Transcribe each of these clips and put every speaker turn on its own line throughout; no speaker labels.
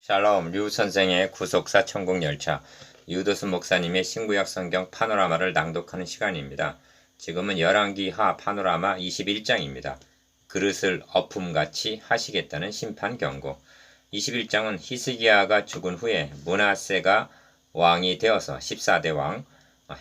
샬롬 류 선생의 구속사 천국열차 유도수 목사님의 신구약 성경 파노라마를 낭독하는 시간입니다. 지금은 열왕기하 파노라마 21장입니다. 그릇을 엎음같이 하시겠다는 심판 경고. 21장은 히스기야가 죽은 후에 므낫세가 왕이 되어서 14대 왕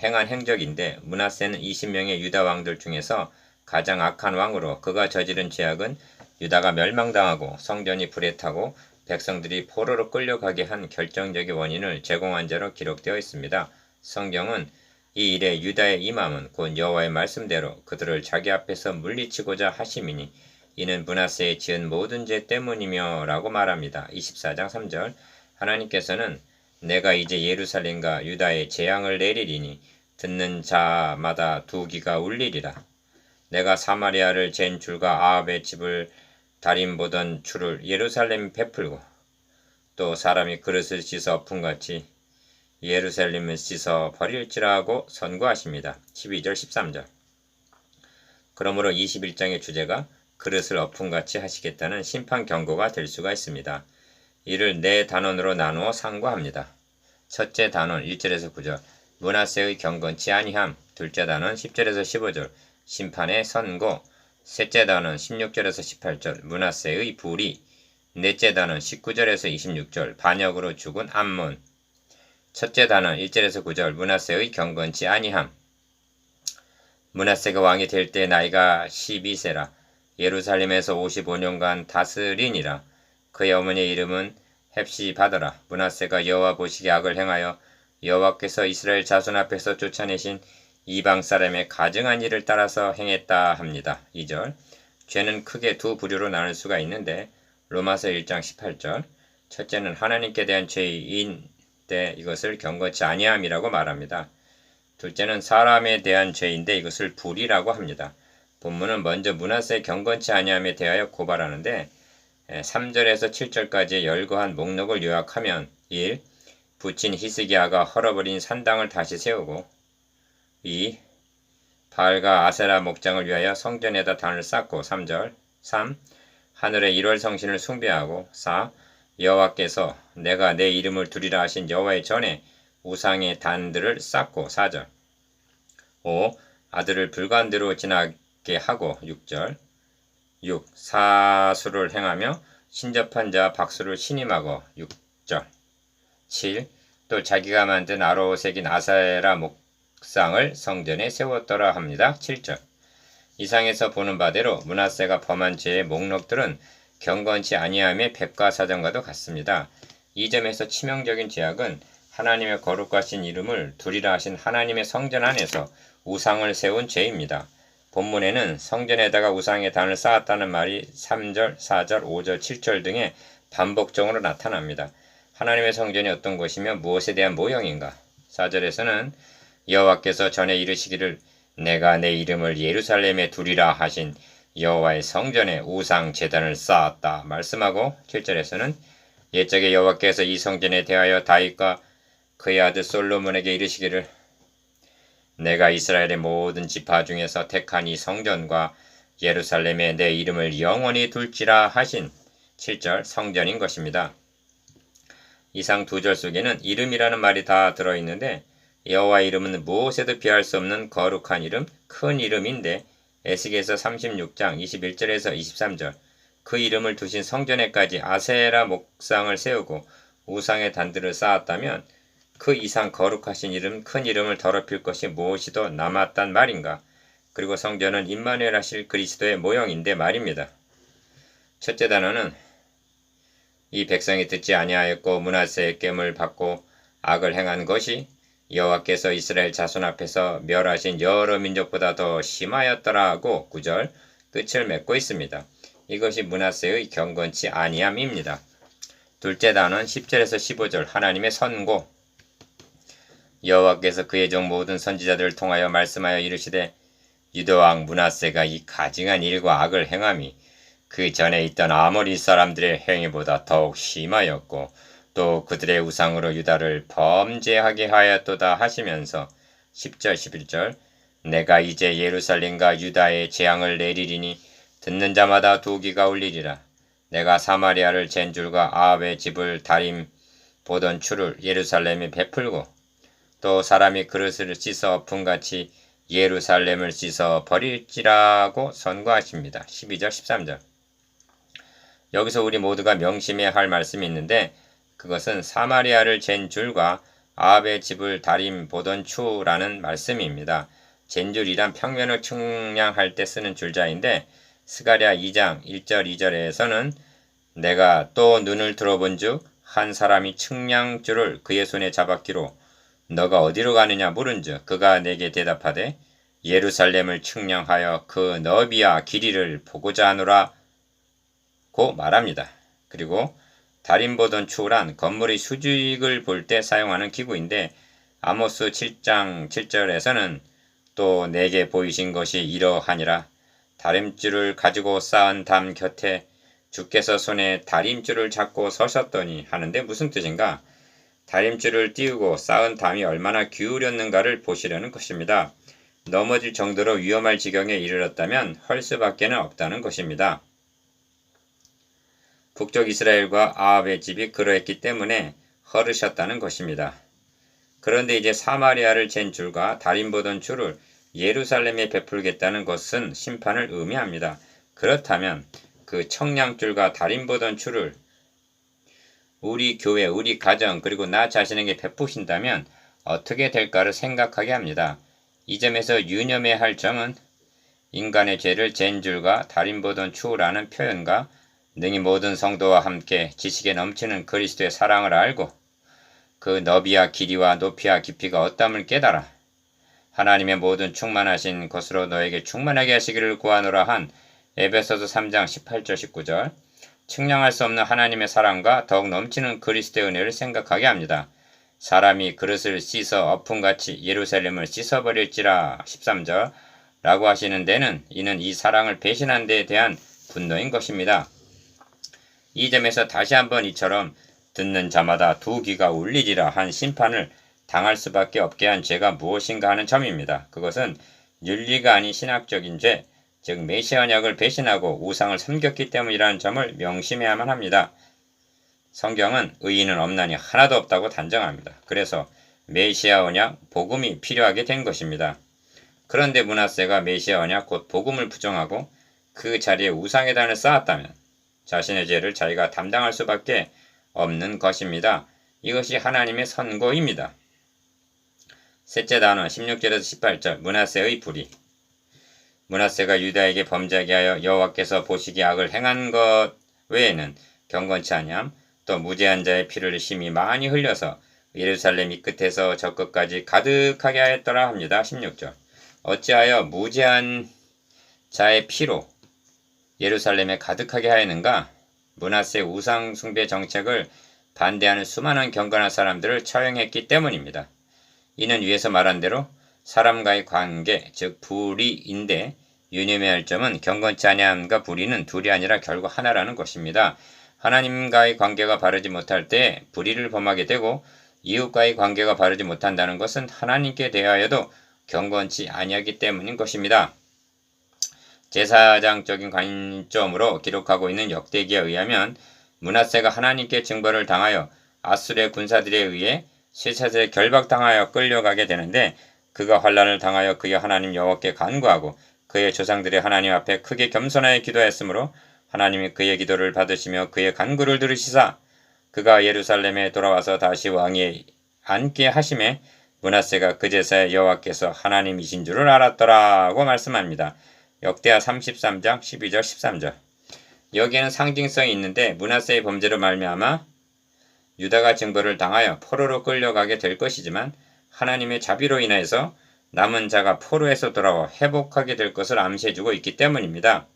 행한 행적인데, 므낫세는 20명의 유다 왕들 중에서 가장 악한 왕으로 그가 저지른 죄악은 유다가 멸망당하고 성전이 불에 타고 백성들이 포로로 끌려가게 한 결정적인 원인을 제공한 자로 기록되어 있습니다. 성경은 이 일에 유다의 임함은 곧 여호와의 말씀대로 그들을 자기 앞에서 물리치고자 하심이니 이는 므낫세의 지은 모든 죄 때문이며 라고 말합니다. 24장 3절 하나님께서는 내가 이제 예루살렘과 유다에 재앙을 내리리니 듣는 자마다 두 귀가 울리리라. 내가 사마리아를 잰 줄과 아합의 집을 달인 보던 줄을 예루살렘 베풀고 또 사람이 그릇을 씻어 엎음같이 예루살렘을 씻어 버릴지라 하고 선고하십니다. 12절 13절 그러므로 21장의 주제가 그릇을 엎음같이 하시겠다는 심판 경고가 될 수가 있습니다. 이를 네 단원으로 나누어 상고합니다. 첫째 단원 1절에서 9절 므낫세의 경건치 아니함. 둘째 단원 10절에서 15절 심판의 선고. 셋째 단원 16절에서 18절 므낫세의 불의. 넷째 단원 19절에서 26절 반역으로 죽은 암몬. 첫째 단원 1절에서 9절 므낫세의 경건치 아니함. 므낫세가 왕이 될 때 나이가 12세라 예루살렘에서 55년간 다스리니라. 그의 어머니의 이름은 헵시바더라. 므낫세가 여호와 보시기에 악을 행하여 여호와께서 이스라엘 자손 앞에서 쫓아내신 이방 사람의 가증한 일을 따라서 행했다 합니다. 2절 죄는 크게 두 부류로 나눌 수가 있는데 로마서 1장 18절 첫째는 하나님께 대한 죄인데 이것을 경건치 아니함이라고 말합니다. 둘째는 사람에 대한 죄인데 이것을 불의라고 합니다. 본문은 먼저 므낫세의 경건치 아니함에 대하여 고발하는데 3절에서 7절까지의 열거한 목록을 요약하면 1. 부친 히스기야가 헐어버린 산당을 다시 세우고 2. 바알과 아세라 목장을 위하여 성전에다 단을 쌓고 3절 3. 하늘의 1월 성신을 숭배하고 4. 여호와께서 내가 내 이름을 두리라 하신 여호와의 전에 우상의 단들을 쌓고 4절 5. 아들을 불관대로 지나게 하고 6절 6. 사수를 행하며 신접한 자 박수를 신임하고 6절 7. 또 자기가 만든 아로 새긴 아세라 목상을 성전에 세웠더라 합니다. 7절 이상에서 보는 바대로 므낫세가 범한 죄의 목록들은 경건치 아니함의 백과사전과도 같습니다. 이 점에서 치명적인 죄악은 하나님의 거룩하신 이름을 두리라 하신 하나님의 성전 안에서 우상을 세운 죄입니다. 본문에는 성전에다가 우상의 단을 쌓았다는 말이 3절, 4절, 5절, 7절 등에 반복적으로 나타납니다. 하나님의 성전이 어떤 것이며 무엇에 대한 모형인가? 4절에서는 여호와께서 전에 이르시기를 내가 내 이름을 예루살렘에 두리라 하신 여호와의 성전에 우상 제단을 쌓았다 말씀하고 7절에서는 옛적에 여호와께서 이 성전에 대하여 다윗과 그의 아들 솔로몬에게 이르시기를 내가 이스라엘의 모든 지파 중에서 택한 이 성전과 예루살렘에 내 이름을 영원히 둘지라 하신 7절 성전인 것입니다. 이상 두 절 속에는 이름이라는 말이 다 들어있는데 여호와의 이름은 무엇에도 비할 수 없는 거룩한 이름, 큰 이름인데 에스겔서 36장 21절에서 23절 그 이름을 두신 성전에까지 아세라 목상을 세우고 우상의 단들을 쌓았다면 그 이상 거룩하신 이름, 큰 이름을 더럽힐 것이 무엇이 더 남았단 말인가? 그리고 성전은 임마누엘 하실 그리스도의 모형인데 말입니다. 첫째 단어는 이 백성이 듣지 아니하였고 므낫세의 깸을 받고 악을 행한 것이 여호와께서 이스라엘 자손 앞에서 멸하신 여러 민족보다 더 심하였더라 하고 9절 끝을 맺고 있습니다. 이것이 므낫세의 경건치 아니함입니다. 둘째 단어는 10절에서 15절 하나님의 선고. 여호와께서 그의 종 모든 선지자들을 통하여 말씀하여 이르시되 유다왕 므낫세가 이 가증한 일과 악을 행함이 그 전에 있던 아모리 사람들의 행위보다 더욱 심하였고 또 그들의 우상으로 유다를 범죄하게 하였도다 하시면서 10절 11절 내가 이제 예루살렘과 유다에 재앙을 내리리니 듣는 자마다 두 귀가 울리리라. 내가 사마리아를 잰 줄과 아합의 집을 다림 보던 추를 예루살렘에 베풀고 또 사람이 그릇을 씻어 엎음같이 예루살렘을 씻어 버릴지라고 선고하십니다. 12절 13절. 여기서 우리 모두가 명심해야 할 말씀이 있는데 그것은 사마리아를 잰 줄과 아합의 집을 다림 보던 추라는 말씀입니다. 잰 줄이란 평면을 측량할 때 쓰는 줄자인데 스가랴 2장 1절 2절에서는 내가 또 눈을 들어본 즉 한 사람이 측량줄을 그의 손에 잡았기로 너가 어디로 가느냐 물은즉 그가 내게 대답하되 예루살렘을 측량하여 그 너비와 길이를 보고자 하노라 고 말합니다. 그리고 다림 보던 추란 건물의 수직을 볼 때 사용하는 기구인데 아모스 7장 7절에서는 또 내게 보이신 것이 이러하니라 다림줄을 가지고 쌓은 담 곁에 주께서 손에 다림줄을 잡고 서셨더니 하는데 무슨 뜻인가? 다림줄을 띄우고 쌓은 담이 얼마나 기울였는가를 보시려는 것입니다. 넘어질 정도로 위험할 지경에 이르렀다면 헐 수밖에는 없다는 것입니다. 북쪽 이스라엘과 아합의 집이 그러했기 때문에 헐으셨다는 것입니다. 그런데 이제 사마리아를 잰 줄과 다림 보던 줄을 예루살렘에 베풀겠다는 것은 심판을 의미합니다. 그렇다면 그 청량줄과 다림 보던 줄을 우리 교회, 우리 가정, 그리고 나 자신에게 베푸신다면 어떻게 될까를 생각하게 합니다. 이 점에서 유념해야 할 점은 인간의 죄를 잰 줄과 다림 보던 추라는 표현과 능히 모든 성도와 함께 지식에 넘치는 그리스도의 사랑을 알고 그 너비와 길이와 높이와 깊이가 어떠함을 깨달아 하나님의 모든 충만하신 것으로 너에게 충만하게 하시기를 구하노라 한 에베소서 3장 18절 19절 측량할 수 없는 하나님의 사랑과 더욱 넘치는 그리스도의 은혜를 생각하게 합니다. 사람이 그릇을 씻어 엎음같이 예루살렘을 씻어버릴지라 13절 라고 하시는 데는 이는 이 사랑을 배신한 데에 대한 분노인 것입니다. 이 점에서 다시 한번 이처럼 듣는 자마다 두 귀가 울리리라 한 심판을 당할 수밖에 없게 한 죄가 무엇인가 하는 점입니다. 그것은 윤리가 아닌 신학적인 죄, 즉 메시아 언약을 배신하고 우상을 섬겼기 때문이라는 점을 명심해야만 합니다. 성경은 의인은 없나니 하나도 없다고 단정합니다. 그래서 메시아 언약, 복음이 필요하게 된 것입니다. 그런데 므낫세가 메시아 언약 곧 복음을 부정하고 그 자리에 우상의 단을 쌓았다면 자신의 죄를 자기가 담당할 수밖에 없는 것입니다. 이것이 하나님의 선고입니다. 셋째 단원 16절에서 18절 므낫세의 불의. 므낫세가 유다에게 범죄하게 하여 여호와께서 보시기에 악을 행한 것 외에는 경건치 아니함 또 무죄한 자의 피를 심히 많이 흘려서 예루살렘 이 끝에서 저 끝까지 가득하게 하였더라 합니다. 16절 어찌하여 무죄한 자의 피로 예루살렘에 가득하게 하였는가? 므낫세 우상 숭배 정책을 반대하는 수많은 경건한 사람들을 처형했기 때문입니다. 이는 위에서 말한 대로 사람과의 관계, 즉 불의인데 유념해야 할 점은 경건치 아니함과 불의는 둘이 아니라 결국 하나라는 것입니다. 하나님과의 관계가 바르지 못할 때 불의를 범하게 되고 이웃과의 관계가 바르지 못한다는 것은 하나님께 대하여도 경건치 아니하기 때문인 것입니다. 제사장적인 관점으로 기록하고 있는 역대기에 의하면 므낫세가 하나님께 징벌을 당하여 아수르의 군사들에 의해 셋셋에 결박당하여 끌려가게 되는데 그가 환난을 당하여 그의 하나님 여호와께 간구하고 그의 조상들의 하나님 앞에 크게 겸손하여 기도했으므로 하나님이 그의 기도를 받으시며 그의 간구를 들으시사 그가 예루살렘에 돌아와서 다시 왕위에 앉게 하심에 므낫세가 그제서야 여호와께서 하나님이신 줄을 알았더라고 말씀합니다. 역대하 33장 12절 13절 여기에는 상징성이 있는데 므낫세의 범죄로 말미암아 유다가 징벌을 당하여 포로로 끌려가게 될 것이지만 하나님의 자비로 인해서 남은 자가 포로에서 돌아와 회복하게 될 것을 암시해주고 있기 때문입니다.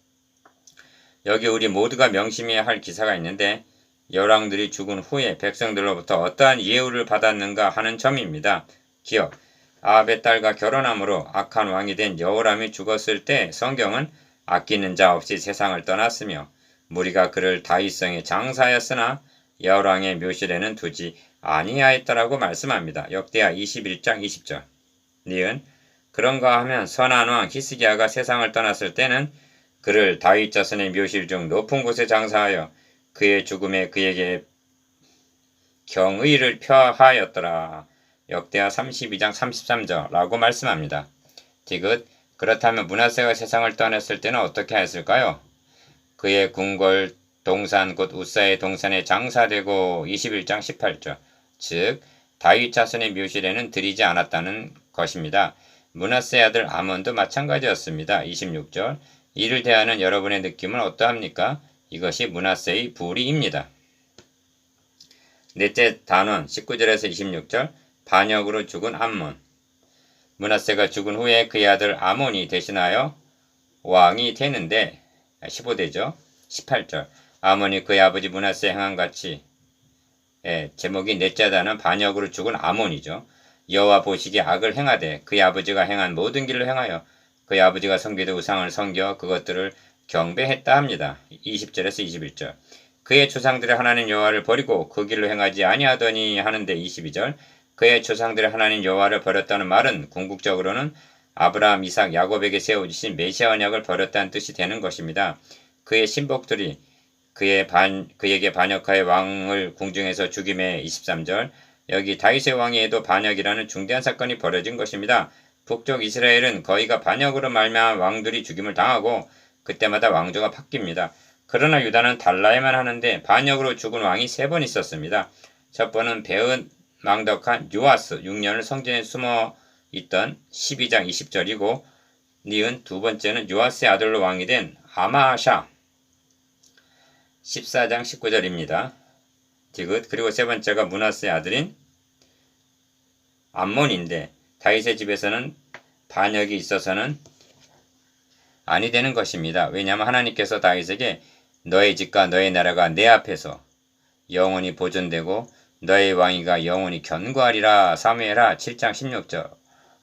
여기 우리 모두가 명심해야 할 기사가 있는데 열왕들이 죽은 후에 백성들로부터 어떠한 예우를 받았는가 하는 점입니다. 기억, 아합의 딸과 결혼함으로 악한 왕이 된 여호람이 죽었을 때 성경은 아끼는 자 없이 세상을 떠났으며 무리가 그를 다윗성에 장사하였으나 여호랑의 묘실에는 두지 아니하였더라고 말씀합니다. 역대하 21장 20절 니은 그런가 하면 선한 왕 히스기야가 세상을 떠났을 때는 그를 다윗 자손의 묘실 중 높은 곳에 장사하여 그의 죽음에 그에게 경의를 표하였더라. 역대하 32장 33절라고 말씀합니다. 디귿 그렇다면 므낫세가 세상을 떠났을 때는 어떻게 하였을까요? 그의 궁궐 동산 곧 우사의 동산에 장사되고 21장 18절 즉 다윗 자손의 묘실에는 들이지 않았다는 것입니다. 므낫세 아들 아몬도 마찬가지였습니다. 26절 이를 대하는 여러분의 느낌은 어떠합니까? 이것이 므낫세의 불의입니다. 넷째 단원 19절에서 26절 반역으로 죽은 암몬 므낫세가 죽은 후에 그의 아들 아몬이 대신하여 왕이 되는데 15대죠. 18절 아몬이 그의 아버지 므낫세에 행한 같이 제목이 넷째 단은 반역으로 죽은 아몬이죠. 여호와 보시기에 악을 행하되 그의 아버지가 행한 모든 길로 행하여 그의 아버지가 섬기던 우상을 섬겨 그것들을 경배했다 합니다. 20절에서 21절 그의 조상들의 하나님 여호와를 버리고 그 길로 행하지 아니하더니 하는데 22절 그의 조상들의 하나님 여호와를 버렸다는 말은 궁극적으로는 아브라함, 이삭, 야곱에게 세워주신 메시아 언약을 버렸다는 뜻이 되는 것입니다. 그의 신복들이 그에게 반역하여 왕을 궁중에서 죽임에 23절 여기 다윗의 왕위에도 반역이라는 중대한 사건이 벌어진 것입니다. 북쪽 이스라엘은 거의가 반역으로 말미암아 왕들이 죽임을 당하고 그때마다 왕조가 바뀝니다. 그러나 유다는 달라야만 하는데 반역으로 죽은 왕이 3번 있었습니다. 첫 번은 배은 망덕한 요아스 6년을 성전에 숨어 있던 12장 20절이고 니은 두 번째는 요아스의 아들로 왕이 된 아마샤 14장 19절입니다. 디귿 그리고 세 번째가 므낫세의 아들인 암몬인데 다윗의 집에서는 반역이 있어서는 아니 되는 것입니다. 왜냐하면 하나님께서 다윗에게 너의 집과 너의 나라가 내 앞에서 영원히 보존되고 너의 왕위가 영원히 견고하리라 사무엘하 7장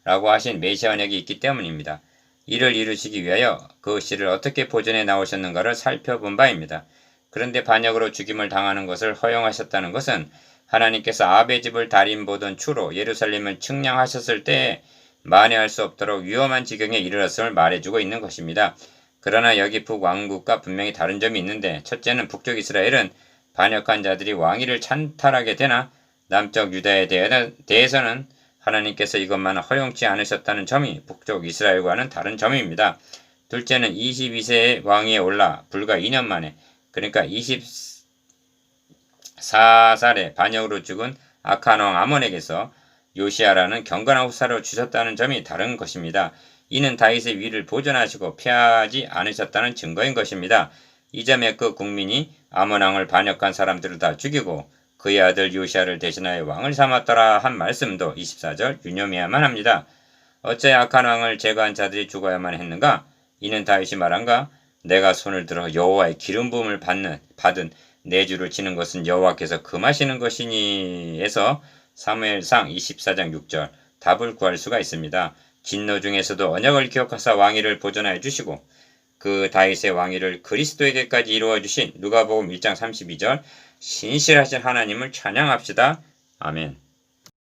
16절라고 하신 메시아 언약이 있기 때문입니다. 이를 이루시기 위하여 그 씨를 어떻게 보존해 나오셨는가를 살펴본 바입니다. 그런데 반역으로 죽임을 당하는 것을 허용하셨다는 것은 하나님께서 아합의 집을 달인 보던 추로 예루살렘을 측량하셨을 때에 만회할 수 없도록 위험한 지경에 이르렀음을 말해주고 있는 것입니다. 그러나 여기 북왕국과 분명히 다른 점이 있는데 첫째는 북쪽 이스라엘은 반역한 자들이 왕위를 찬탈하게 되나 남쪽 유다에 대해서는 하나님께서 이것만 허용치 않으셨다는 점이 북쪽 이스라엘과는 다른 점입니다. 둘째는 22세의 왕위에 올라 불과 2년 만에 그러니까 24살에 반역으로 죽은 악한 왕 아몬에게서 요시아라는 경건한 후사를 주셨다는 점이 다른 것입니다. 이는 다윗의 위를 보존하시고 폐하지 않으셨다는 증거인 것입니다. 이 점에 그 국민이 아몬 왕을 반역한 사람들을 다 죽이고 그의 아들 요시아를 대신하여 왕을 삼았더라 한 말씀도 24절 유념해야만 합니다. 어째 악한 왕을 제거한 자들이 죽어야만 했는가? 이는 다윗이 말한가? 내가 손을 들어 여호와의 기름 부음을 받은 내 주를 치는 것은 여호와께서 금하시는 것이니 에서 사무엘상 24장 6절 답을 구할 수가 있습니다. 진노 중에서도 언약을 기억하사 왕위를 보존하여 주시고 그 다윗의 왕위를 그리스도에게까지 이루어 주신 누가복음 1장 32절 신실하신 하나님을 찬양합시다. 아멘.